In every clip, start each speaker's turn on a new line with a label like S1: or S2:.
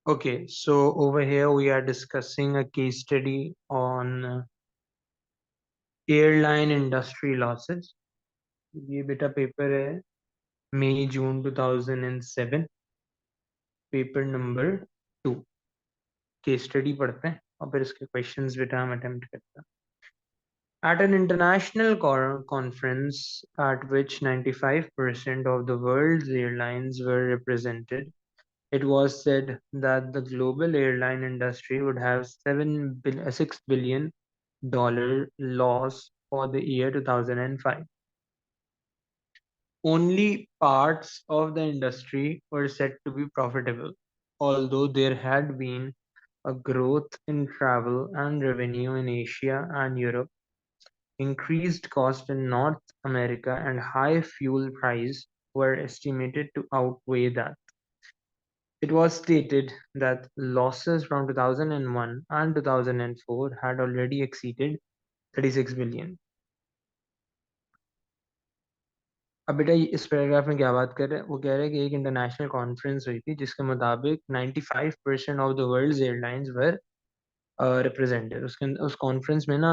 S1: Okay, so over here we are discussing a case study on airline industry losses. ये बेटा paper है मई जून 2007, paper number 2। Case study पढ़ते हैं और फिर इसके क्वेश्चंस बेटा हम अटेम्प्ट करते हैं। At an international conference at which 95% of the world's airlines were represented, it was said that the global airline industry would have $6 billion loss for the year 2005. Only parts of the industry were said to be profitable, although there had been a growth in travel and revenue in Asia and Europe. Increased cost in North America and high fuel price were estimated to outweigh that. It was stated that losses from 2001 and 2004 had already exceeded 36 billion. अब बेटा इस paragraph में क्या बात कर रहे हैं, वो कह रहे हैं कि एक इंटरनेशनल कॉन्फ्रेंस हुई थी जिसके मुताबिक 95% of the world's airlines were represented. उसके उस कॉन्फ्रेंस में ना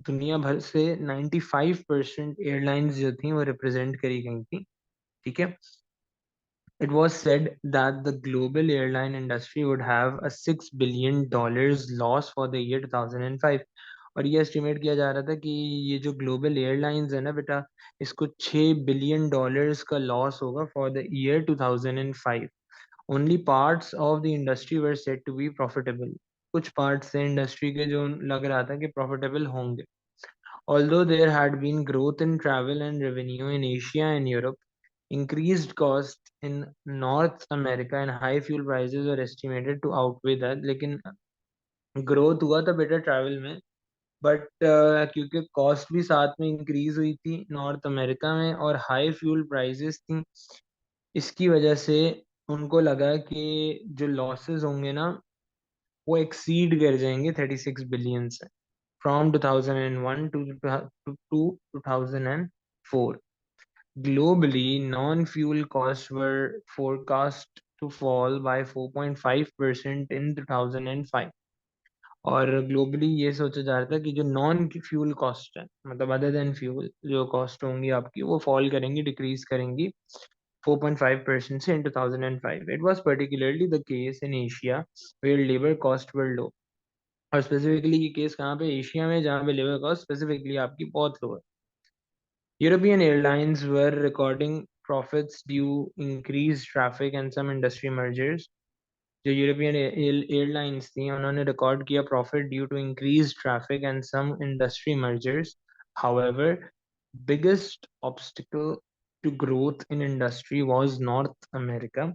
S1: दुनिया भर से 95% एयरलाइंस जो थी वो रिप्रेजेंट करी गई थी। ठीक है। It was said that the global airline industry would have a $6 billion loss for the year 2005। और ये एस्टिमेट किया जा रहा था कि ये जो ग्लोबल एयरलाइंस है ना बेटा, इसको $6 बिलियन का लॉस होगा for the year 2005। Only parts of the industry were set to be profitable. कुछ पार्ट्स से इंडस्ट्री के जो लग रहा था कि प्रॉफिटेबल होंगे। Although there had been growth in travel and revenue in Asia and Europe, increased costs in North America and high fuel prices were estimated to outweigh that। लेकिन ग्रोथ हुआ था बेटा ट्रैवल में, बट क्योंकि cost भी साथ में increase हुई थी नॉर्थ अमेरिका में और हाई फ्यूल प्राइसेस थी, इसकी वजह से उनको लगा कि जो लॉसेस होंगे ना वो एक्सीड कर जाएंगे 36 बिलियन से from 2001 to 2004। Globally, non-fuel costs were forecast to fall by 4.5% in 2005। और ग्लोबली ये सोचा जा रहा था कि जो नॉन फ्यूल कॉस्ट है, मतलब अदर देन फ्यूल जो कॉस्ट होंगी आपकी, वो फॉल करेंगी, डिक्रीज करेंगी 4.5% से इन 2005। It was particularly the case in Asia where labor costs were low। और स्पेसिफिकली ये केस कहाँ पे, एशिया में, जहाँ पे लेबर कॉस्ट स्पेसिफिकली आपकी बहुत लो है। European airlines were recording profits due increased traffic and some industry mergers। जो यूरोपियन एयरलाइंस थी उन्होंने रिकॉर्ड किया profit due to increase traffic and some industry mergers. However, biggest obstacle to growth in industry was North America,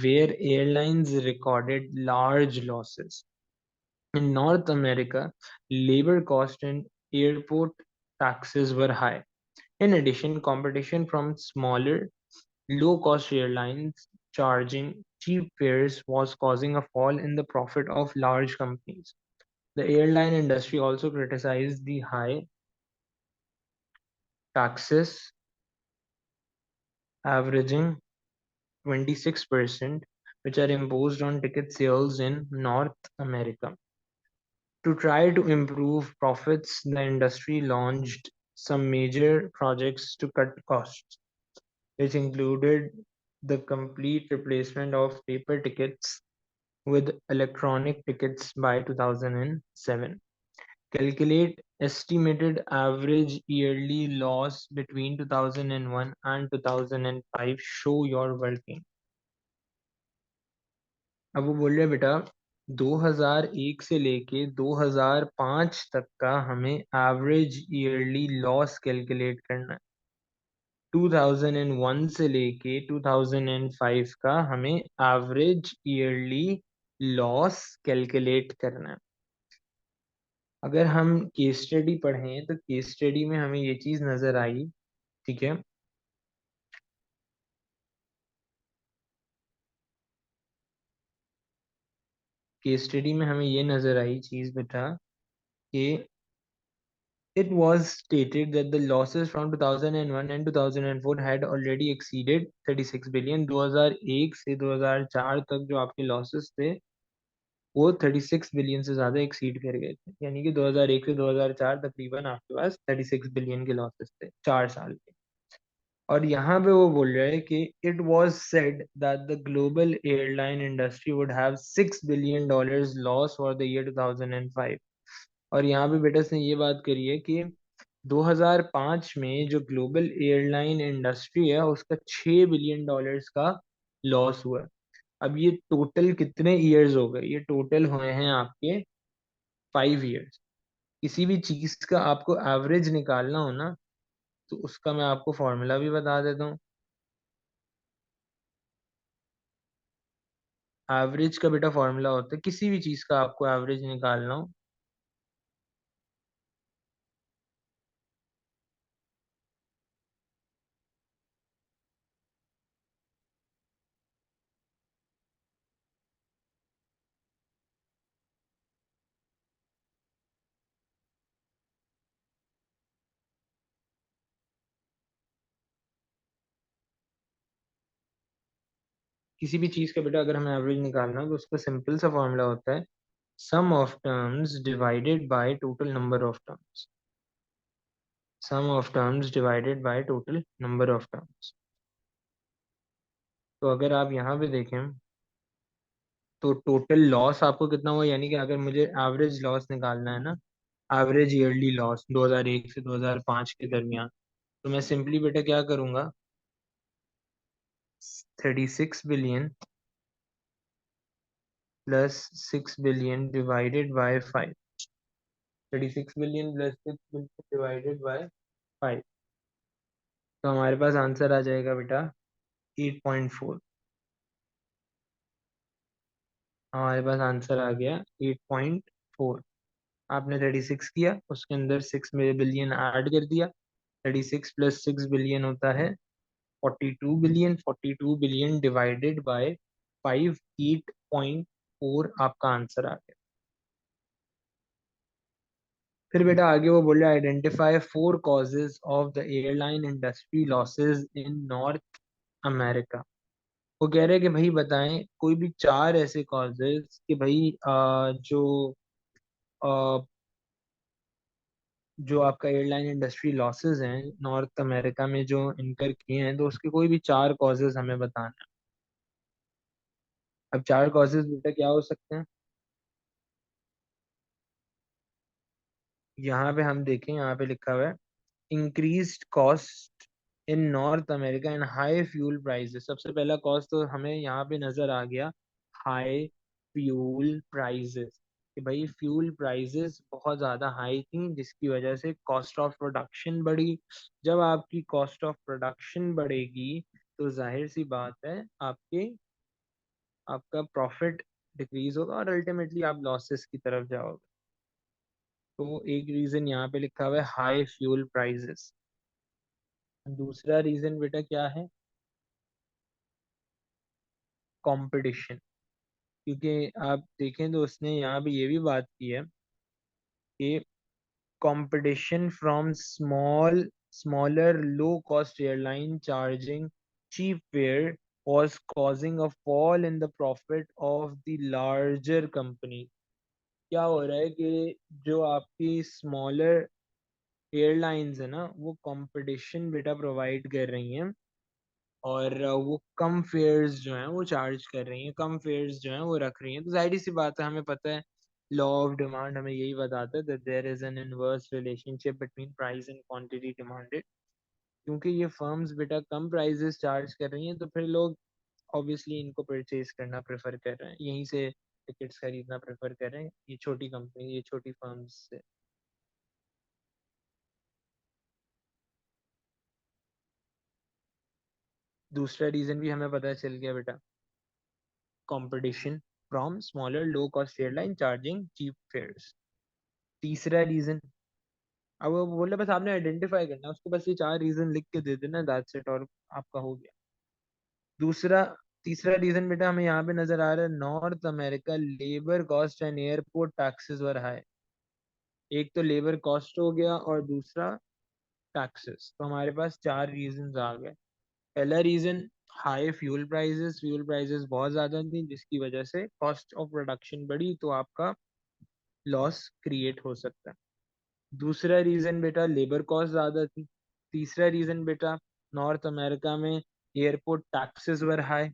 S1: where airlines recorded large losses। In North America, labor cost and airport taxes were high. In addition, competition from smaller, low-cost airlines charging cheap fares was causing a fall in the profit of large companies. The airline industry also criticized the high taxes, averaging 26%, which are imposed on ticket sales in North America. To try to improve profits, the industry launched some major projects to cut costs, which included the complete replacement of paper tickets with electronic tickets by 2007. Calculate estimated average yearly loss between 2001 and 2005, show your working। अब वो बोल रहे बेटा 2001 से लेके 2005 तक का हमें एवरेज ईयरली लॉस कैलकुलेट करना है। 2001 से लेके 2005 का हमें एवरेज ईयरली लॉस कैलकुलेट करना है। अगर हम केस स्टडी पढ़ें तो केस स्टडी में हमें ये चीज नजर आई। ठीक है। केस स्टडी में हमें ये नजर आई चीज बेटा कि It was stated that the losses from 2001 and 2004 had already exceeded 36 billion. 2001 से 2004 तक जो आपके लॉसेस थे वो 36 बिलियन से ज़्यादा एक्सीड कर गए थे, यानी कि 2001 से 2004 तकरीबन आपके पास 36 बिलियन के लॉसेस थे 4 साल के। और यहाँ पे वो बोल रहा है कि it was said that the global airline industry would have $6 billion loss for the year 2005। और यहाँ पे बेटा ने ये बात करी है कि 2005 में जो ग्लोबल एयरलाइन इंडस्ट्री है उसका $6 बिलियन का लॉस हुआ है। अब ये टोटल कितने ईयर्स हो गए, ये टोटल हुए हैं आपके 5 ईयर्स। किसी भी चीज का आपको एवरेज निकालना हो ना, तो उसका मैं आपको फॉर्मूला भी बता देता हूँ। एवरेज का बेटा फॉर्मूला होता है, किसी भी चीज का आपको एवरेज निकालना हो, किसी भी चीज का बेटा अगर हमें एवरेज निकालना हो तो उसका सिंपल सा फॉर्मूला होता है sum of terms divided by total number of terms. Sum of terms divided by total number of terms. तो अगर आप यहाँ पे देखें तो टोटल लॉस आपको कितना हुआ, यानी कि अगर मुझे एवरेज लॉस निकालना है ना, एवरेज ईयरली लॉस 2001 से 2005 के दरमियान, तो मैं सिंपली बेटा क्या करूंगा, 36 billion plus 6 billion divided by 5। 36 billion plus 6 billion divided by 5, तो हमारे पास आंसर आ जाएगा बेटा 8.4। हमारे पास आंसर आ गया 8.4। आपने 36 किया, उसके अंदर 6 बिलियन ऐड कर दिया, 36 प्लस 6 बिलियन होता है 42 बिलियन। 42 बिलियन डिवाइडेड बाय 5, 8.4 आपका आंसर आ गया। फिर बेटा आगे वो बोल रहा है identify 4 causes of the airline industry losses in north America. वो कह रहे हैं कि भाई बताएं कोई भी 4 ऐसे कॉजेज कि भाई अ, जो आपका एयरलाइन इंडस्ट्री लॉसेस हैं नॉर्थ अमेरिका में जो इनकर किए हैं, तो उसके कोई भी 4 कॉजेज हमें बताना है। अब 4 कॉजेज बेटा क्या हो सकते हैं, यहाँ पे हम देखें, यहाँ पे लिखा हुआ है increased cost in north America and high fuel prices. सबसे पहला कॉस्ट तो हमें यहाँ पे नजर आ गया, हाई फ्यूल प्राइसेस, कि भाई फ्यूल प्राइसेस बहुत ज़्यादा हाई थी जिसकी वजह से कॉस्ट ऑफ प्रोडक्शन बढ़ी। जब आपकी कॉस्ट ऑफ प्रोडक्शन बढ़ेगी तो जाहिर सी बात है आपका प्रॉफिट डिक्रीज होगा और अल्टीमेटली आप लॉसेस की तरफ जाओगे। तो एक रीज़न यहाँ पे लिखा हुआ है हाई फ्यूल प्राइसेस। दूसरा रीज़न बेटा क्या है, कंपटीशन। क्योंकि आप देखें तो उसने यहाँ पे ये भी बात की है कि competition from smaller low cost airline charging cheap fare was causing a fall in the profit of the larger company। क्या हो रहा है कि जो आपकी स्मॉलर एयरलाइंस है ना वो कंपटीशन बेटा प्रोवाइड कर रही हैं, और वो कम फेयर्स जो हैं वो चार्ज कर रही हैं, कम फेयर्स जो हैं वो रख रही हैं। तो जाहिर सी बात है, हमें पता है लॉ ऑफ डिमांड हमें यही बताता है that there is an inverse relationship between price and quantity demanded. क्योंकि ये फर्म्स बेटा कम प्राइसेस चार्ज कर रही हैं तो फिर लोग ऑब्वियसली इनको परचेज करना प्रेफर कर रहे हैं, यहीं से टिकट्स खरीदना प्रेफर कर रहे हैं ये छोटी कंपनी, ये छोटी फर्म्स से। दूसरा रीजन भी हमें पता चल गया बेटा, competition from smaller low cost airline charging cheap fares. तीसरा रीजन, अब वो बोल रहे बस आपने आइडेंटिफाई करना है उसको, बस ये 4 रीजन लिख के दे देना, दैट्स इट, और आपका हो गया। दूसरा तीसरा रीजन बेटा हमें यहाँ पे नजर आ रहा है, north America labour cost and airport taxes were high. एक तो लेबर कॉस्ट हो गया और दूसरा टैक्सेस। तो हमारे पास चार रीजंस आ गए। पहला रीजन, हाई फ्यूल प्राइसेस बहुत ज़्यादा थी जिसकी वजह से कॉस्ट ऑफ प्रोडक्शन बढ़ी, तो आपका लॉस क्रिएट हो सकता है। दूसरा रीजन बेटा, लेबर कॉस्ट ज़्यादा थी। तीसरा रीजन बेटा, नॉर्थ अमेरिका में एयरपोर्ट टैक्सेस वर हाई।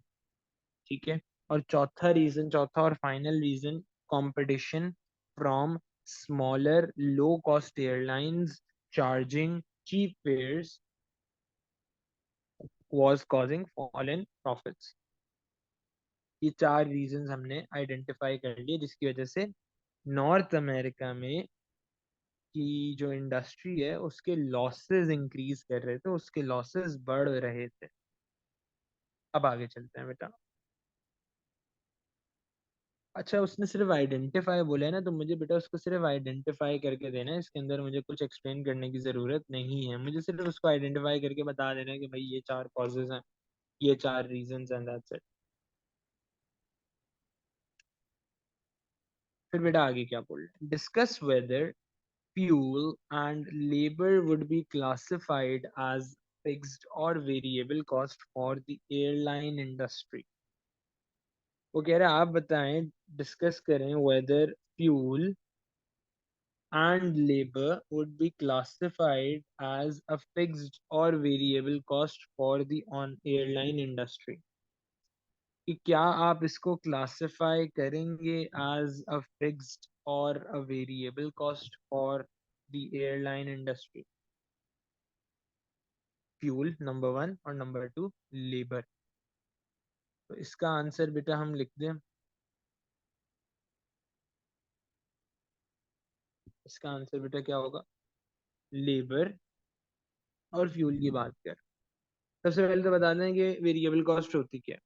S1: ठीक है। और चौथा रीजन, चौथा और final reason, competition from smaller low cost airlines charging cheap fares was causing fall in profits। ये चार रीजंस हमने आइडेंटिफाई कर लिए जिसकी वजह से नॉर्थ अमेरिका में की जो इंडस्ट्री है उसके लॉसेस इंक्रीज कर रहे थे, उसके लॉसेस बढ़ रहे थे। अब आगे चलते हैं बेटा। अच्छा, उसने सिर्फ आइडेंटिफाई बोला है ना, तो मुझे बेटा उसको सिर्फ आइडेंटिफाई करके देना है, इसके अंदर मुझे कुछ एक्सप्लेन करने की जरूरत नहीं है। मुझे सिर्फ उसको आइडेंटिफाई करके बता देना है कि भाई ये चार कॉजेज हैं, ये चार रीजंस एंड दैट्स इट। फिर बेटा आगे क्या बोल रहे हैं, discuss whether fuel and labor would be classified as fixed or variable cost for the airline industry। वो कह रहा है आप बताएं, डिस्कस करें whether fuel and labor would be classified as a fixed or variable cost for the on airline industry। कि क्या आप इसको क्लासिफाई करेंगे एज अ फिक्स्ड और अ variable cost for the airline industry. Fuel number one और number two labour. तो इसका answer बेटा हम लिख दें, इसका आंसर बेटा क्या होगा, लेबर और फ्यूल की बात कर। सबसे पहले तो बता दें कि वेरिएबल कॉस्ट होती क्या है।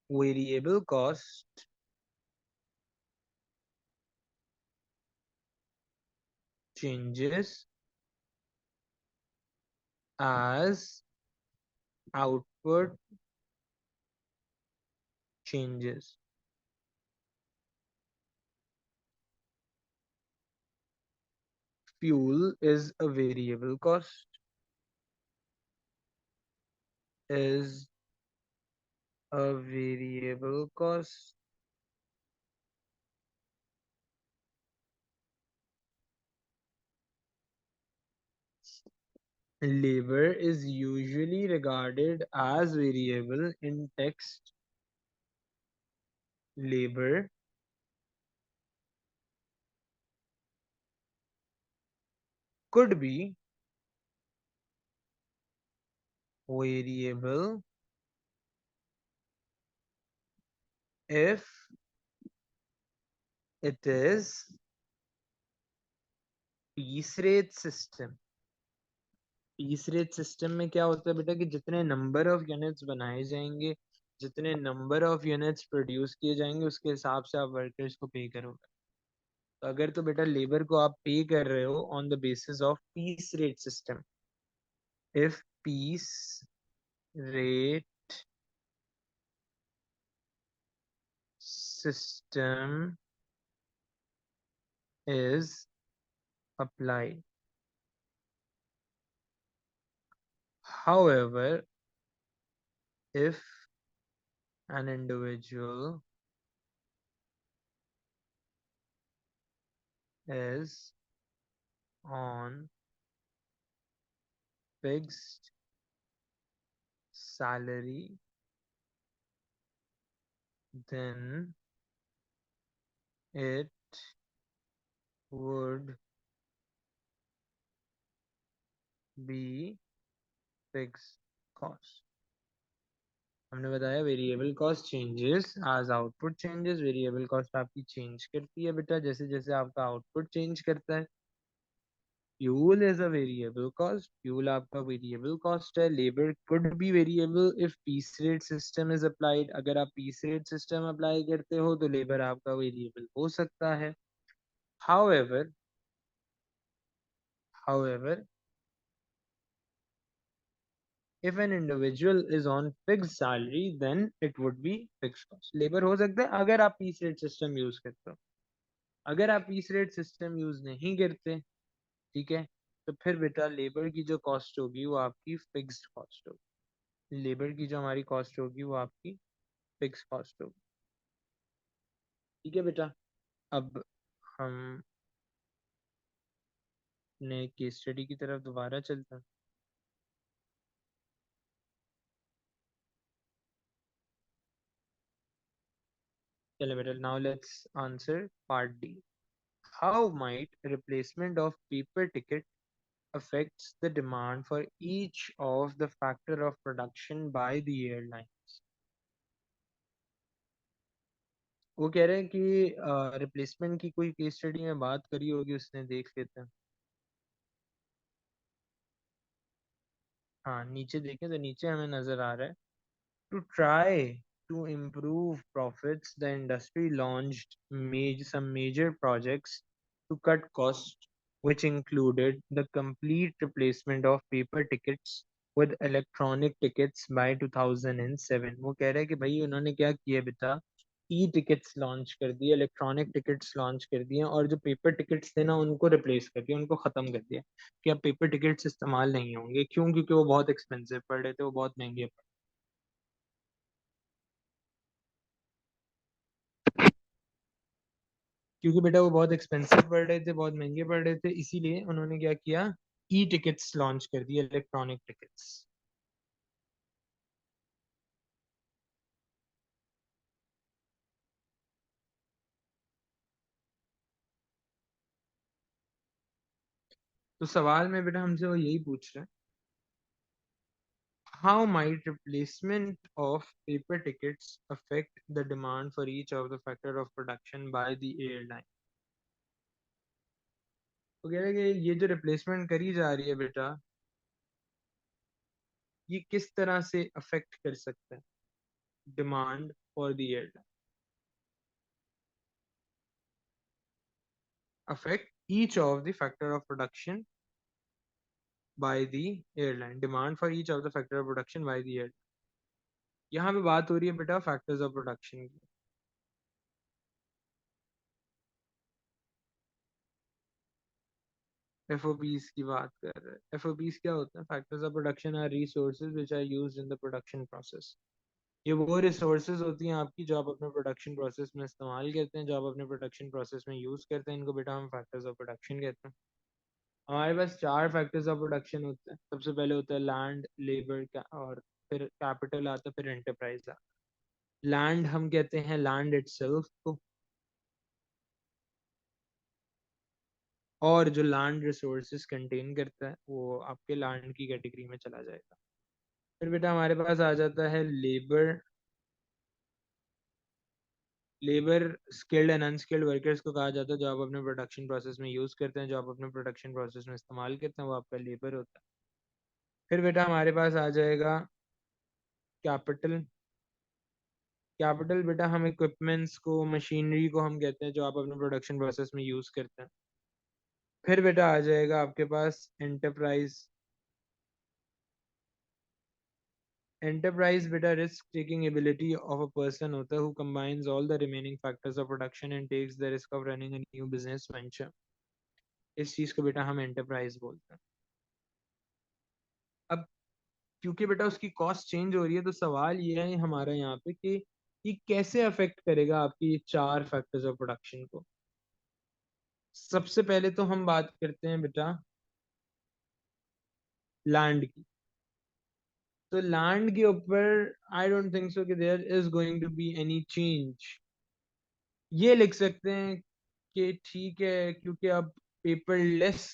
S1: Variable cost changes as output changes. Fuel is a variable cost, is a variable cost labor is usually regarded as variable in text labor could be variable if it is piece rate system। Piece rate system में क्या होता है बेटा कि जितने number of units बनाए जाएंगे, जितने नंबर ऑफ यूनिट्स प्रोड्यूस किए जाएंगे उसके हिसाब से आप वर्कर्स को पे करोगे। तो अगर तो बेटा लेबर को आप पे कर रहे हो on the basis of piece rate system, if piece rate system is applied। However, if an individual is on fixed salary, then it would be fixed cost। हमने बताया variable cost changes as output changes. Variable cost आपकी change करती है बेटा जैसे जैसे आपका output change करता है। Fuel is a variable cost, fuel आपका वेरिएबल कॉस्ट है। Labour could be variable if piece rate system is applied, अगर आप पीस रेट सिस्टम अप्लाई करते हो तो लेबर आपका वेरिएबल हो सकता है। However, however if an individual is on fixed salary then it would be fixed cost। Labour हो सकता है अगर आप पीस रेट सिस्टम यूज करते हो। अगर आप पीस रेट सिस्टम यूज नहीं करते, ठीक है, तो फिर बेटा लेबर की जो कॉस्ट होगी वो आपकी फिक्स्ड कॉस्ट होगी। लेबर की जो हमारी कॉस्ट होगी वो आपकी फिक्स कॉस्ट होगी। ठीक है बेटा। अब हम नए केस स्टडी की तरफ दोबारा चलते हैं। चलो बेटा, now let's answer part D. How might replacement of paper ticket affects the demand for each of the factor of production by the airlines। वो कह रहे हैं कि रिप्लेसमेंट की कोई केस स्टडी में बात करी होगी उसने, देख लेते हैं। हाँ नीचे देखें तो नीचे हमें नजर आ रहा है, to try to improve profits, the industry launched some major projects to cut costs, which included the complete replacement of paper tickets with electronic tickets by 2007। वो कह रहे हैं कि भाई उन्होंने क्या किया बेटा, ई टिकट्स लॉन्च कर दिए, इलेक्ट्रॉनिक टिकट्स लॉन्च कर दिए, और जो पेपर टिकट्स थे ना उनको रिप्लेस कर दिया, उनको ख़त्म कर दिया कि अब पेपर टिकट्स इस्तेमाल नहीं होंगे। क्यों? क्योंकि वो बहुत एक्सपेंसिव पड़ रहे थे, वो बहुत महंगे पड़। क्योंकि बेटा वो बहुत एक्सपेंसिव पड़ रहे थे, बहुत महंगे पड़ रहे थे, इसीलिए उन्होंने क्या किया, ई टिकट्स लॉन्च कर दिए, इलेक्ट्रॉनिक टिकट्स। तो सवाल में बेटा हमसे वो यही पूछ रहे हैं, how might replacement of paper tickets affect the demand for each of the factor of production by the airline. तो कह रहे हैं कि ये जो रिप्लेसमेंट करी जा रही है बेटा, ये किस तरह से अफेक्ट कर सकता है demand for the airline. Affect each of the factor of production by the airline, demand for each of the factor of production by the airline। यहाँ पे बात हो रही है बेटा फैक्टर्स ऑफ प्रोडक्शन की। एफओपीज की बात कर रहे हैं। एफओपीज क्या होता है? Factors of production are resources which are used in the production process. ये वो रिसोर्सेज होती हैं आपकी जो आप अपने प्रोडक्शन प्रोसेस में इस्तेमाल करते हैं, जो आप अपने प्रोडक्शन प्रोसेस में यूज करते हैं, इनको बेटा हम फैक्टर्स ऑफ प्रोडक्शन कहते हैं। हमारे पास चार फैक्टर्स ऑफ प्रोडक्शन होते हैं। सबसे पहले होता है लैंड, लेबर और फिर कैपिटल आता है, फिर एंटरप्राइज आता है। लैंड हम कहते हैं लैंड इटसेल्फ को, और जो लैंड रिसोर्सेज कंटेन करता है वो आपके लैंड की कैटेगरी में चला जाएगा। फिर बेटा हमारे पास आ जाता है labour. Labour skilled and unskilled workers को कहा जाता है, जो आप अपने प्रोडक्शन प्रोसेस में यूज करते हैं, जो आप अपने प्रोडक्शन प्रोसेस में इस्तेमाल करते हैं, वो आपका लेबर होता है। फिर बेटा हमारे पास आ जाएगा कैपिटल। कैपिटल बेटा हम इक्विपमेंट्स को, मशीनरी को हम कहते हैं जो आप अपने प्रोडक्शन प्रोसेस में यूज करते हैं। फिर बेटा आ जाएगा आपके पास एंटरप्राइज। Enterprise बेटा risk taking ability of a person होता है who combines all the remaining factors of production and takes the risk of running a new business venture। इस चीज को बेटा हम एंटरप्राइज बोलते हैं। अब क्योंकि बेटा उसकी कॉस्ट चेंज हो रही है, तो सवाल ये है हमारा यहाँ पे कि ये कैसे अफेक्ट करेगा आपकी ये चार फैक्टर्स ऑफ प्रोडक्शन को। सबसे पहले तो हम बात करते हैं बेटा लैंड की। तो लैंड के ऊपर आई डोंट थिंक सो कि there is going to be any change. ये लिख सकते हैं कि ठीक है, क्योंकि अब पेपरलेस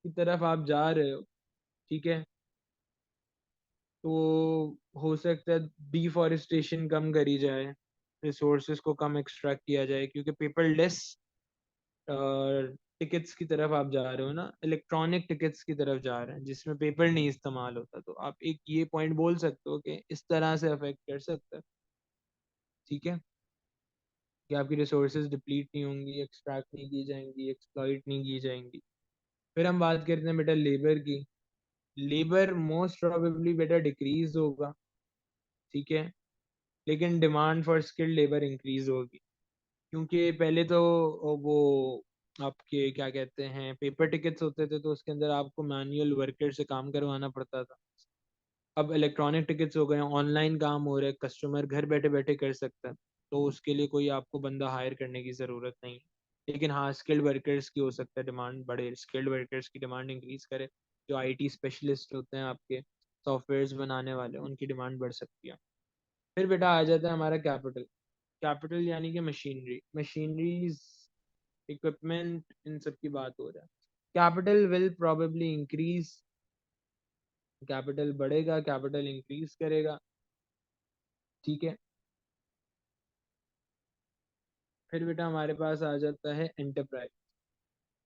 S1: की तरफ आप जा रहे हो, ठीक है, तो हो सकता है डिफॉरेस्टेशन कम करी जाए, रिसोर्सेज को कम एक्सट्रैक्ट किया जाए, क्योंकि पेपरलेस टिकट्स की तरफ आप जा रहे हो ना, इलेक्ट्रॉनिक टिकट्स की तरफ जा रहे हैं जिसमें पेपर नहीं इस्तेमाल होता। तो आप एक ये पॉइंट बोल सकते हो कि इस तरह से अफेक्ट कर सकता है, ठीक है, कि आपकी रिसोर्सेज डिप्लीट नहीं होंगी, एक्सट्रैक्ट नहीं की जाएंगी, एक्सप्लॉइट नहीं की जाएंगी। फिर हम बात करते हैं बेटा लेबर की। लेबर मोस्ट प्रोबेबली बेटा डिक्रीज होगा, ठीक है, लेकिन demand for skilled labour increase होगी। क्योंकि पहले तो वो आपके क्या कहते हैं पेपर टिकट्स होते थे, तो उसके अंदर आपको मैनुअल वर्कर से काम करवाना पड़ता था। अब इलेक्ट्रॉनिक टिकट्स हो गए, ऑनलाइन काम हो रहा है, कस्टमर घर बैठे बैठे कर सकता है। तो उसके लिए कोई आपको बंदा हायर करने की ज़रूरत नहीं है। लेकिन हाँ, स्किल्ड वर्कर्स की हो सकता है डिमांड बढ़े, स्किल्ड वर्कर्स की डिमांड इंक्रीज करे। जो आईटी स्पेशलिस्ट होते हैं आपके, सॉफ्टवेयर्स बनाने वाले, उनकी डिमांड बढ़ सकती है। फिर बेटा आ जाता है हमारा कैपिटल। कैपिटल यानी कि मशीनरी, मशीनरीज, इक्विपमेंट, इन सब की बात हो रहा है। Capital will probably increase, capital बढ़ेगा, कैपिटल इंक्रीज करेगा। ठीक है। फिर बेटा हमारे पास आ जाता है एंटरप्राइज।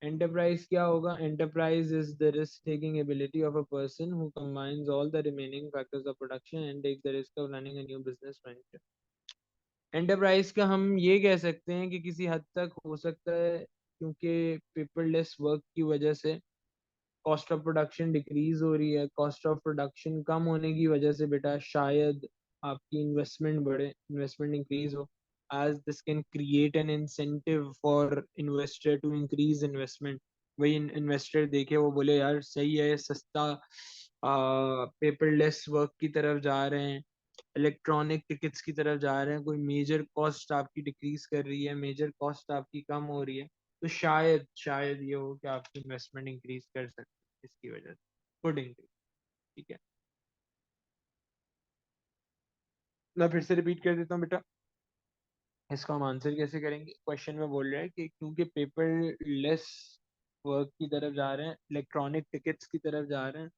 S1: एंटरप्राइज क्या होगा? Enterprise is the risk taking ability of a person who combines all the remaining factors of production and take the risk of running a new business venture. Enterprise का हम ये कह सकते हैं कि किसी हद तक हो सकता है, क्योंकि पेपरलेस वर्क की वजह से कॉस्ट ऑफ प्रोडक्शन डिक्रीज हो रही है। कॉस्ट ऑफ प्रोडक्शन कम होने की वजह से बेटा शायद आपकी इन्वेस्टमेंट बढ़े, इन्वेस्टमेंट इंक्रीज हो, as this can create an incentive for investor to increase investment। वही इन्वेस्टर देखे, वो बोले यार सही है, सस्ता पेपरलेस वर्क की तरफ जा रहे हैं, इलेक्ट्रॉनिक टिकट्स की तरफ जा रहे हैं, कोई मेजर कॉस्ट आपकी डिक्रीज कर रही है, मेजर कॉस्ट आपकी कम हो रही है, तो शायद शायद ये हो कि आपकी इन्वेस्टमेंट इंक्रीज कर सकते हैं इसकी वजह से, गुड इंक्रीज। ठीक है, मैं फिर से रिपीट कर देता हूँ बेटा। इसका हम आंसर कैसे करेंगे? क्वेश्चन में बोल रहा है कि क्योंकि पेपरलेस वर्क की तरफ जा रहे हैं, इलेक्ट्रॉनिक टिकट्स की तरफ जा रहे हैं,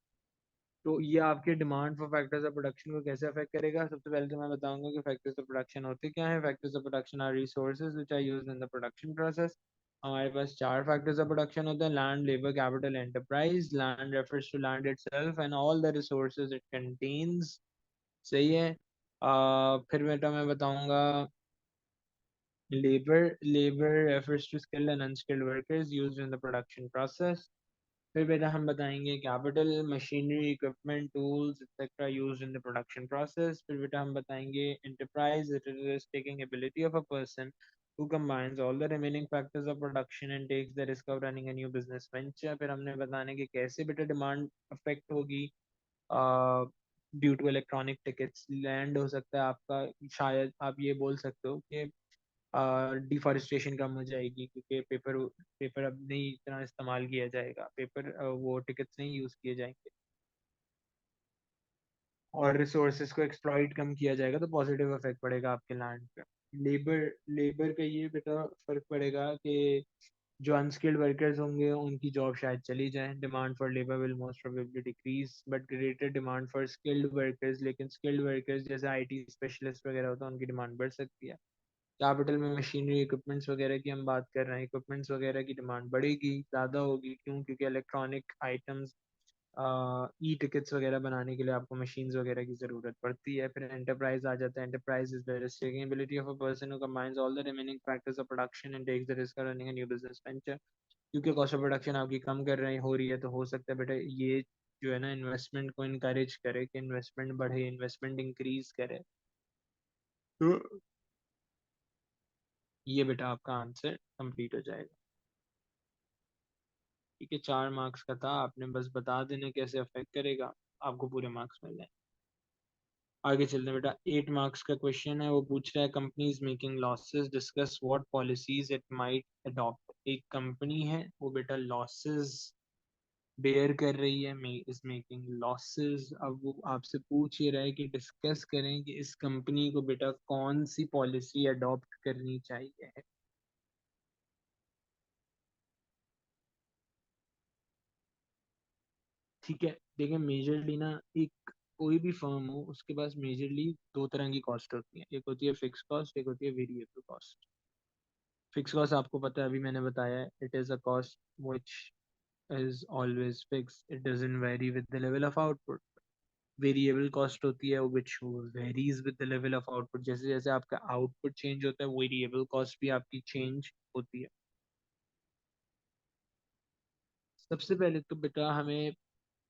S1: तो ये आपके demand for factors of production को कैसे अफेक्ट करेगा? सबसे पहले तो मैं बताऊंगा कि फैक्टर्स ऑफ प्रोडक्शन होते क्या है। Factors of production are resources which are used in the production process. हमारे पास चार फैक्टर्स ऑफ प्रोडक्शन होते हैं: land, labour, capital, enterprise. Land refers to land itself and all the resources it contains. सही है। फिर बेटा मैं बताऊंगा labour refers to skilled and unskilled workers used in the production process। फिर बेटा हम बताएंगे capital, machinery, equipment, tools etcetera used in the production process. फिर बेटा हम बताएंगे enterprise, it is risk taking ability of a person who combines all the remaining factors of production and takes the risk of running a new business venture। फिर हमने बताने कि कैसे बेटा डिमांड अफेक्ट होगी due to electronic tickets. Land हो सकता है आपका, शायद आप ये बोल सकते हो कि डिफॉरेस्टेशन कम हो जाएगी, क्योंकि पेपर पेपर अब नहीं इतना इस्तेमाल किया जाएगा, पेपर वो टिकट्स नहीं यूज़ किए जाएंगे, और रिसोर्सेज को एक्सप्लॉइट कम किया जाएगा, तो पॉजिटिव इफेक्ट पड़ेगा आपके लैंड पे। लेबर लेबर का ये बेटा फर्क पड़ेगा कि जो अनस्किल्ड वर्कर्स होंगे उनकी जॉब शायद चली जाए, demand for labour will most probably decrease but greater demand for skilled workers. लेकिन स्किल्ड वर्कर्स जैसे आईटी स्पेशलिस्ट वगैरह होता है, उनकी डिमांड बढ़ सकती है। कैपिटल में मशीनरी, इक्विपमेंट्स वगैरह की हम बात कर रहे हैं, इक्विपमेंट्स वगैरह की डिमांड बढ़ेगी, ज़्यादा होगी। क्यों? क्योंकि इलेक्ट्रॉनिक आइटम्स, ई टिकट्स वगैरह बनाने के लिए आपको मशीन्स वगैरह की ज़रूरत पड़ती है। फिर एंटरप्राइज आ जाता है। Enterprise is the risk taking ability of a person who combines all the remaining factors of production and takes the risk of running a new business venture. क्योंकि कॉस्ट ऑफ प्रोडक्शन आपकी कम कर रही हो रही है, तो हो सकता है बेटा ये जो है ना इन्वेस्टमेंट को इनकरेज करे, कि इन्वेस्टमेंट बढ़े, इन्वेस्टमेंट इंक्रीज करे। तो ये बेटा आपका आंसर कंप्लीट हो जाएगा। ठीक है, 4 मार्क्स का था, आपने बस बता देना कैसे अफेक्ट करेगा, आपको पूरे मार्क्स मिल जाए। आगे चलते हैं बेटा। 8 मार्क्स का क्वेश्चन है, वो पूछ रहा है companies making losses, discuss what policies it might adopt. एक कंपनी है, वो बेटा लॉसेस बेयर कर रही है, इज मेकिंग लॉसेस। अब वो आपसे पूछ ही रहा है कि डिस्कस करें कि इस कंपनी को बेटा कौन सी पॉलिसी अडॉप्ट करनी चाहिए। ठीक है, देखिए मेजरली ना, एक कोई भी फर्म हो उसके पास मेजरली दो तरह की कॉस्ट होती है, एक होती है फिक्स कॉस्ट, एक होती है वेरिएबल कॉस्ट। फिक्स कॉस्ट आपको पता है, अभी मैंने बताया है, it is a cost which is always fix, it doesn't very with the level of output. Variable cost होती है which varies with the level of output, जैसे जैसे आपका आउटपुट चेंज होता है वेरिएबल कॉस्ट भी आपकी चेंज होती है। सबसे पहले तो बेटा हमें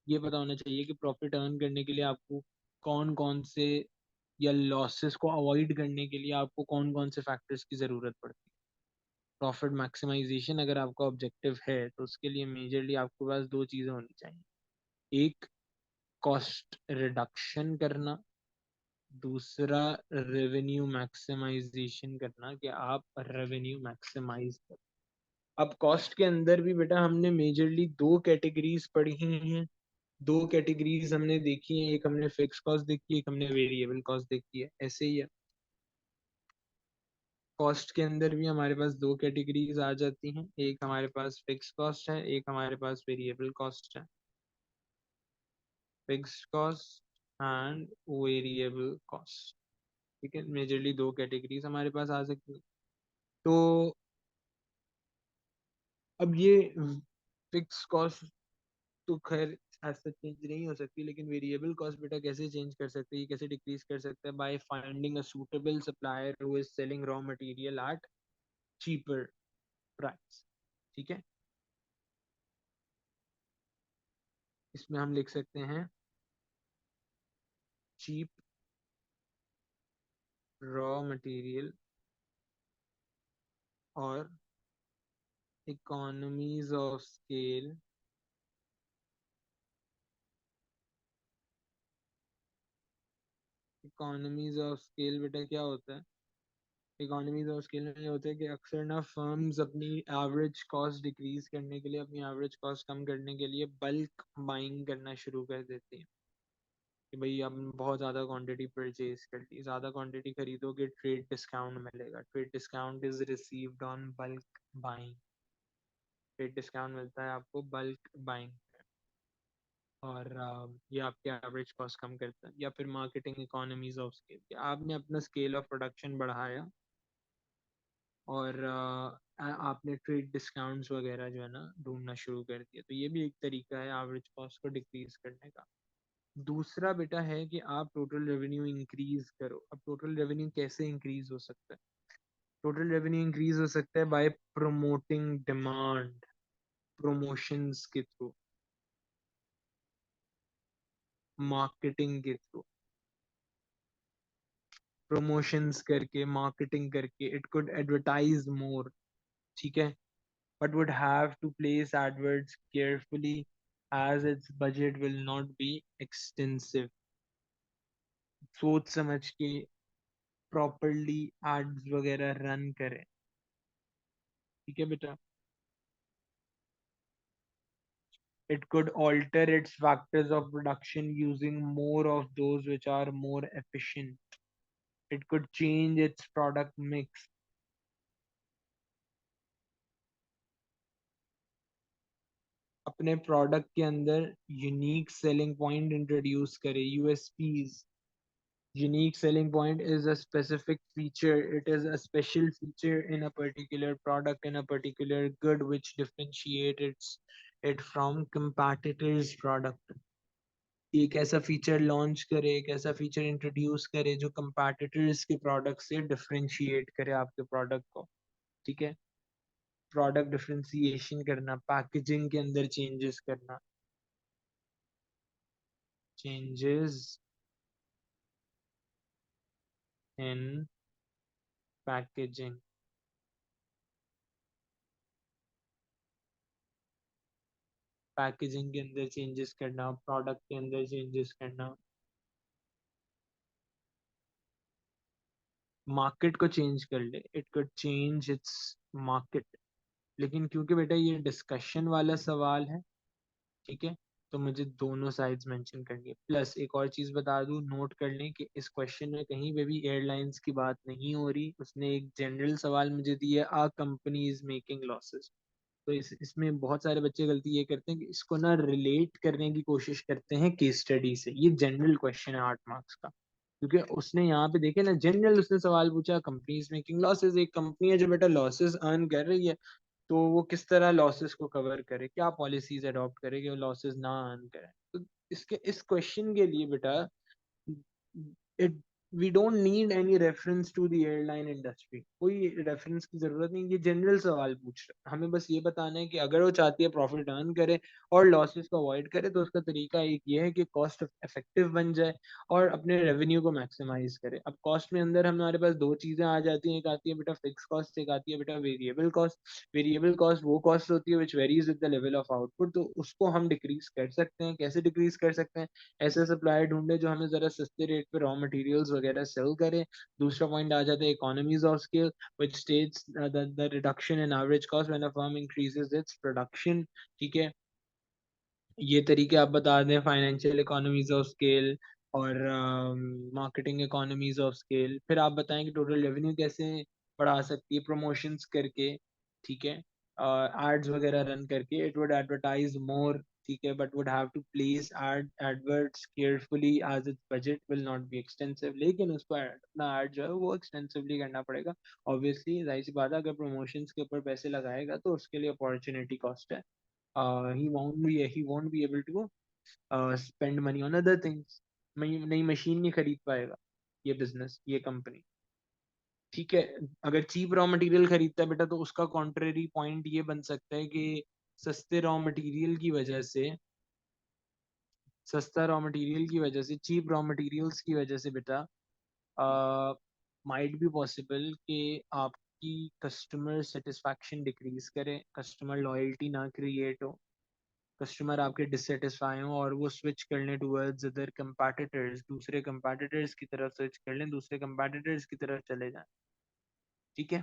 S1: ये पता होना चाहिए कि प्रॉफिट अर्न करने के लिए आपको कौन कौन से, या लॉसेस को अवॉइड करने के लिए आपको कौन कौन से फैक्टर्स की ज़रूरत पड़ती है। प्रॉफिट मैक्सिमाइजेशन अगर आपका ऑब्जेक्टिव है तो उसके लिए मेजरली आपके पास दो चीज़ें होनी चाहिए। एक, कॉस्ट रिडक्शन करना। दूसरा, रेवेन्यू मैक्सिमाइजेशन करना, कि आप रेवेन्यू मैक्सिमाइज कर। अब कॉस्ट के अंदर भी बेटा हमने मेजरली दो कैटेगरीज पढ़ी हैं। दो कैटेगरीज हमने देखी हैं, एक हमने फिक्स कॉस्ट देखी है, एक हमने वेरिएबल कॉस्ट देखी है। ऐसे ही है, कॉस्ट के अंदर भी हमारे पास दो कैटेगरीज आ जाती हैं, एक हमारे पास फिक्स कॉस्ट है, एक हमारे पास वेरिएबल कॉस्ट है। Fix cost and variable cost, ठीक है, मेजरली दो कैटेगरीज हमारे पास आ सकती है। तो अब ये फिक्स कॉस्ट तो खैर ऐसा चेंज नहीं हो सकती, लेकिन वेरिएबल कॉस्ट बेटा कैसे चेंज कर सकते हैं, कैसे डिक्रीज कर सकते हैं? By finding a suitable supplier who is selling raw material at cheaper price. ठीक है, इसमें हम लिख सकते हैं चीप रॉ मटेरियल और economies of scale economies of scale बेटा क्या होता है? इकोनॉमीज ऑफ स्केल में ये होता है कि अक्सर ना फर्म्स अपनी एवरेज कॉस्ट डिक्रीज करने के लिए, अपनी एवरेज कॉस्ट कम करने के लिए बल्क बाइंग करना शुरू कर देती हैं। कि भाई आपने बहुत ज़्यादा क्वांटिटी परचेज कर ली, ज़्यादा क्वांटिटी खरीदोगे ट्रेड डिस्काउंट मिलेगा, trade discount is received on bulk buying. Trade discount मिलता है आपको बल्क बाइंग, और ये आपके एवरेज कॉस्ट कम करता है। या फिर मार्केटिंग इकोनॉमीज ऑफ स्केल, आपने अपना स्केल ऑफ प्रोडक्शन बढ़ाया और आपने ट्रेड डिस्काउंट्स वगैरह जो है ना ढूंढना शुरू कर दिया, तो ये भी एक तरीका है एवरेज कॉस्ट को डिक्रीज करने का। दूसरा बेटा है कि आप टोटल रेवेन्यू इंक्रीज करो। अब टोटल रेवेन्यू कैसे इंक्रीज हो सकता है? टोटल रेवेन्यू इंक्रीज हो सकता है बाय प्रमोटिंग डिमांड, प्रमोशंस के थ्रू, मार्केटिंग के थ्रू, प्रमोशंस करके, मार्केटिंग करके। इट कुड एडवर्टाइज मोर, ठीक है, but would have to place adverts carefully as its budget will not be extensive। सोच समझ के प्रॉपरली एड्स वगैरह रन करें, ठीक है बेटा। It could alter its factors of production using more of those which are more efficient। It could change its product mix। अपने product के अंदर यूनिक सेलिंग पॉइंट इंट्रोड्यूस करे, USPs. Unique selling point is a specific feature. It is a special feature in a particular product, in a particular good, which differentiates it from competitors' product। एक ऐसा feature launch करे, एक ऐसा feature introduce करे जो competitors के product से differentiate करे आपके प्रोडक्ट को, ठीक है। प्रोडक्ट डिफरेंशिएशन करना, पैकेजिंग के अंदर चेंजेस करना, चेंजेस इन पैकेजिंग, पैकेजिंग के अंदर चेंजेस करना, प्रोडक्ट के अंदर चेंजेस करना, मार्केट को चेंज कर ले। It could change its market. लेकिन क्योंकि बेटा ये डिस्कशन वाला सवाल है, ठीक है, तो मुझे दोनों साइड्स मेंशन करनी है। प्लस एक और चीज बता दूं, नोट कर लें कि इस क्वेश्चन में कहीं पे भी एयरलाइंस की बात नहीं हो रही। उसने एक जनरल सवाल मुझे दिया, आ कंपनी इज मेकिंग लॉसेस। तो इसमें बहुत सारे बच्चे गलती ये करते हैं कि इसको ना रिलेट करने की कोशिश करते हैं केस स्टडी से। ये जनरल क्वेश्चन है 8 मार्क्स का, क्योंकि उसने यहाँ पे देखे ना, जनरल उसने सवाल पूछा, कंपनी इज मेकिंग लॉसेस। एक कंपनी है जो बेटा लॉसेस अर्न कर रही है, तो वो किस तरह लॉसेस को कवर करे, क्या पॉलिसीज अडॉप्ट करे कि वो लॉसेस ना अर्न करे। तो इसके इस क्वेश्चन के लिए बेटा, it we don't need any reference to the airline industry, कोई रेफरेंस की जरूरत नहीं, ये जनरल सवाल पूछ रहे हमें बस ये बताना है कि अगर वो चाहती है प्रॉफिट अर्न करे और लॉसेस को अवॉइड करे तो उसका तरीका एक ये है कि कॉस्ट इफेक्टिव बन जाए और अपने रेवेन्यू को मैक्सिमाइज करे। अब कॉस्ट में अंदर हमारे पास दो चीजें आ जाती हैं, एक आती है बेटा फिक्स कॉस्ट, एक आती है बेटा वेरिएबल कॉस्ट। वेरिएबल कॉस्ट वो कॉस्ट होती है which varies with the level of output, तो उसको हम डिक्रीज कर सकते हैं। कैसे डिक्रीज कर सकते हैं? ऐसे सप्लायर ढूंढे जो हमें जरा सस्ते रेट पे रॉ मटेरियल्स वगैरह सेल करे। दूसरा पॉइंट आ जाता है economies of scale which states the reduction in average cost when a firm increases its production. ठीक है, ये तरीके आप बता दें, फाइनेंशियल इकोनॉमीज ऑफ स्केल और मार्केटिंग इकोनॉमीज ऑफ स्केल। फिर आप बताएं कि टोटल रेवेन्यू कैसे बढ़ा सकती है, प्रमोशंस करके, ठीक है, एड्स वगैरह रन करके। इट वुड एडवर्टाइज मोर, ठीक है, but would have to place adverts carefully as its budget will not be extensive, लेकिन उसको अपना एड जो है वो एक्सटेंसिवली करना पड़ेगा। ऑब्वियसली जाहिर सी बात है, अगर प्रमोशंस के ऊपर पैसे लगाएगा तो उसके लिए अपॉर्चुनिटी कॉस्ट है। he won't be able to spend money on other things। नई मशीन नहीं खरीद पाएगा ये बिजनेस, ये कंपनी, ठीक है। अगर चीप रॉ मटेरियल खरीदता है बेटा तो उसका कॉन्ट्रेरी पॉइंट ये बन सकता है कि सस्ते रॉ मटेरियल की वजह से, सस्ता रॉ मटेरियल की वजह से, चीप रॉ मटेरियल्स की वजह से बेटा माइट बी पॉसिबल कि आपकी कस्टमर सेटिस्फैक्शन डिक्रीज करे, कस्टमर लॉयल्टी ना क्रिएट हो, कस्टमर आपके डिससेटिस्फाई हो और वो स्विच कर लें टूवर्ड्स अदर कंपैटिटर्स, दूसरे कंपैटिटर्स की तरफ स्विच कर लें, दूसरे कंपैटिटर्स की तरफ चले जाएं, ठीक है।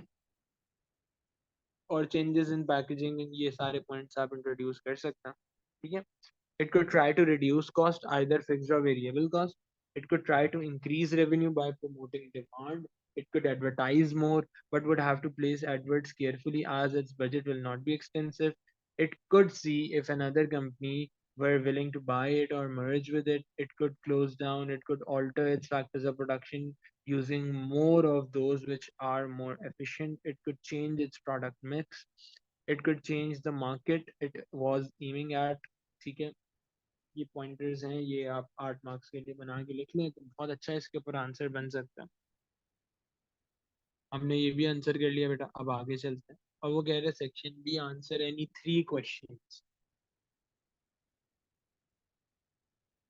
S1: और चेंजेस इन पैकेजिंग, ये सारे पॉइंट्स आप इंट्रोड्यूस कर सकते हैं, ठीक है। It could try to reduce cost, either fixed or variable cost. It could try to increase revenue by promoting demand. It could advertise more, but would have to place adverts carefully as its budget will not be extensive. It could see if another company were willing to buy it or merge with it. It could close down. It could alter its factors of production using more of those which are more efficient. It could change its product mix. It could change the market it was aiming at. ठीक है, ये pointers हैं, ये आप 8 marks के लिए बना के लिख लें तो बहुत अच्छा इसके ऊपर आंसर बन सकता है। हमने ये भी आंसर कर लिया बेटा, अब आगे चलते हैं। और वो कह रहे section B answer any 3 questions.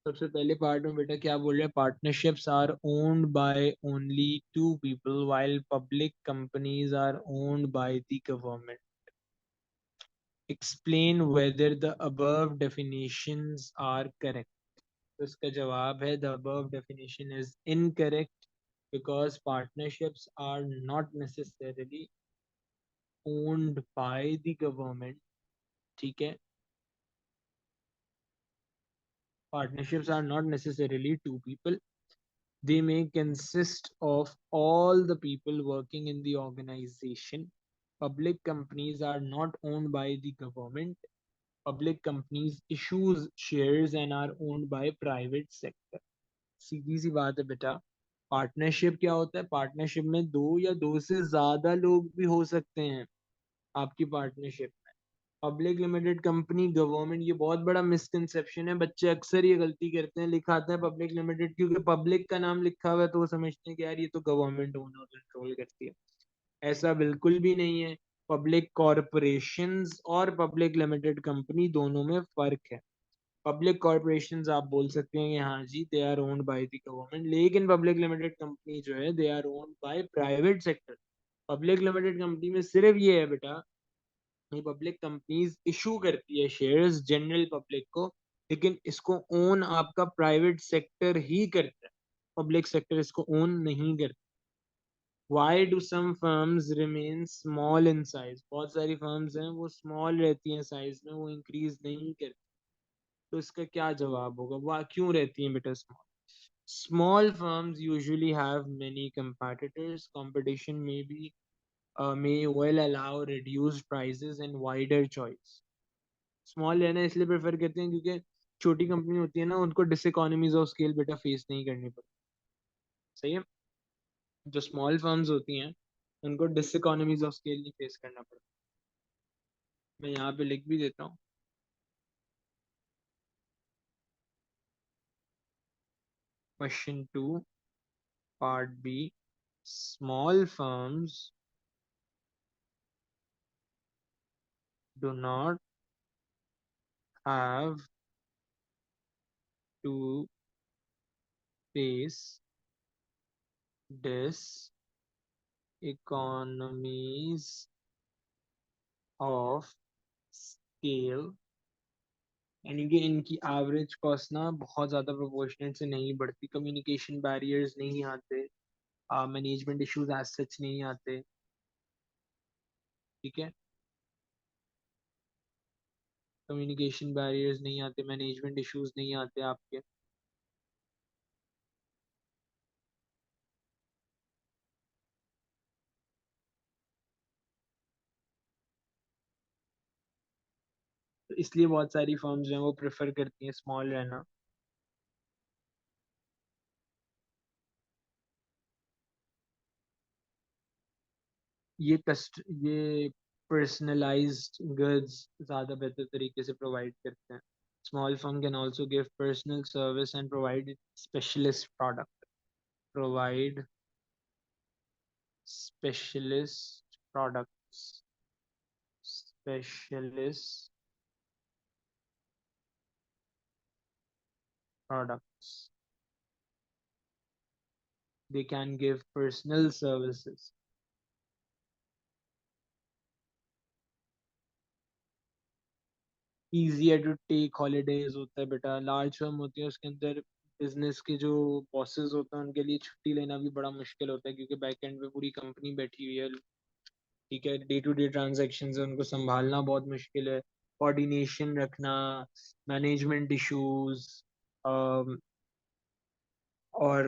S1: सबसे पहले पार्ट में बेटा क्या बोल रहे हैं, partnerships are owned by only 2 people while public companies are owned by the government. Explain whether the above definitions are correct. तो इसका जवाब है the above definition is incorrect because partnerships are not necessarily owned by the government, ठीक है। Partnerships are not necessarily 2 people, they may consist of all the people working in the organization. Public companies are not owned by the government. Public companies issues shares and are owned by private sector। सीधी सी बात है बेटा, partnership क्या होता है, partnership में दो या दो से ज्यादा लोग भी हो सकते हैं आपकी पार्टनरशिप में। पब्लिक लिमिटेड कंपनी गवर्नमेंट, ये बहुत बड़ा मिसकंसेप्शन है, बच्चे अक्सर ये गलती करते हैं, लिखाते हैं पब्लिक लिमिटेड क्योंकि पब्लिक का नाम लिखा हुआ है तो वो समझते हैं कि यार ये तो गवर्नमेंट ओन और कंट्रोल करती है। ऐसा बिल्कुल भी नहीं है। पब्लिक कॉरपोरेशंस और पब्लिक लिमिटेड कंपनी दोनों में फर्क है। पब्लिक कॉरपोरेशंस आप बोल सकते हैं कि हाँ जी they are owned by the government, लेकिन पब्लिक लिमिटेड कंपनी जो है they are owned by private sector. Public limited company में सिर्फ ये है बेटा, ये पब्लिक कंपनीज इशू करती है शेयर्स जनरल पब्लिक को, लेकिन इसको ओन आपका प्राइवेट सेक्टर ही करता है, पब्लिक सेक्टर इसको ओन नहीं करता। Why do some firms remain small in size? बहुत सारी फर्म्स हैं वो स्मॉल रहती हैं साइज में, वो इंक्रीज नहीं करती। तो इसका क्या जवाब होगा, वह क्यों रहती हैं बेटा small? Small firms usually have many competitors. Competition may well allow reduced prices and wider choice. Small लेना इसलिए प्रेफर करते हैं क्योंकि छोटी कंपनी होती है ना, उनको डिसइकोनॉमीज ऑफ स्केल बेटा फेस नहीं करनी पड़ती। सही है, जो स्मॉल फर्म्स होती हैं उनको डिसइकोनॉमीज ऑफ स्केल नहीं फेस करना पड़ता। मैं यहाँ पे लिख भी देता हूँ, question 2 Part B, small firms do not have to face diseconomies of scale, यानी कि इनकी एवरेज कॉस्ट ना बहुत ज़्यादा प्रोपोर्शनेट से नहीं बढ़ती, कम्युनिकेशन बैरियर्स नहीं आते, मैनेजमेंट इश्यूज एज सच नहीं आते। ठीक है, कम्युनिकेशन बैरियर्स नहीं आते, मैनेजमेंट इश्यूज नहीं आते आपके। तो इसलिए बहुत सारी फर्म्स जो हैं वो प्रेफर करती हैं स्मॉल रहना। ये पर्सनलाइज्ड गुड्स ज़्यादा बेहतर तरीके से प्रोवाइड करते हैं। Small firm can also give personal service and provide specialist product, provide specialist products, specialist products. They can give personal services. Easier to take holidays होता है बेटा, लार्ज फर्म होती है उसके अंदर बिजनेस के जो बॉसेस होते हैं उनके लिए छुट्टी लेना भी बड़ा मुश्किल होता है, क्योंकि बैक एंड पे पूरी कंपनी बैठी हुई है। ठीक है, डे टू डे ट्रांजेक्शन है उनको संभालना बहुत मुश्किल है, कोऑर्डिनेशन रखना, मैनेजमेंट इश्यूज और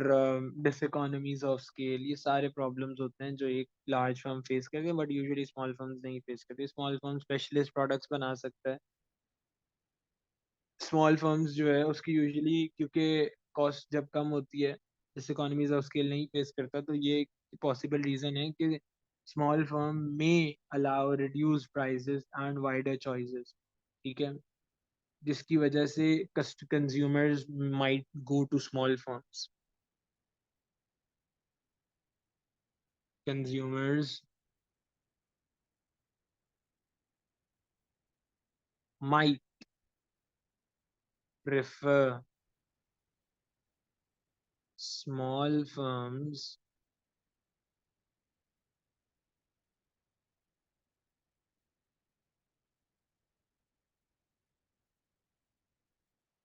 S1: डिसइकोनॉमीज ऑफ स्केल, ये सारे प्रॉब्लम्स होते हैं जो एक लार्ज फर्म फेस करते हैं, बट यूजुअली स्मॉल फर्म्स नहीं फेस करते। स्मॉल फर्म स्पेशलिस्ट प्रोडक्ट्स बना सकता है। स्मॉल फर्म्स जो है उसकी यूजुअली, क्योंकि कॉस्ट जब कम होती है, डिसइकोनॉमीज ऑफ स्केल नहीं फेस करता, तो ये एक पॉसिबल रीजन है कि स्मॉल फर्म में allow reduce prices and wider choices. ठीक है, जिसकी वजह से consumers might go to small firms. Consumers might prefer small firms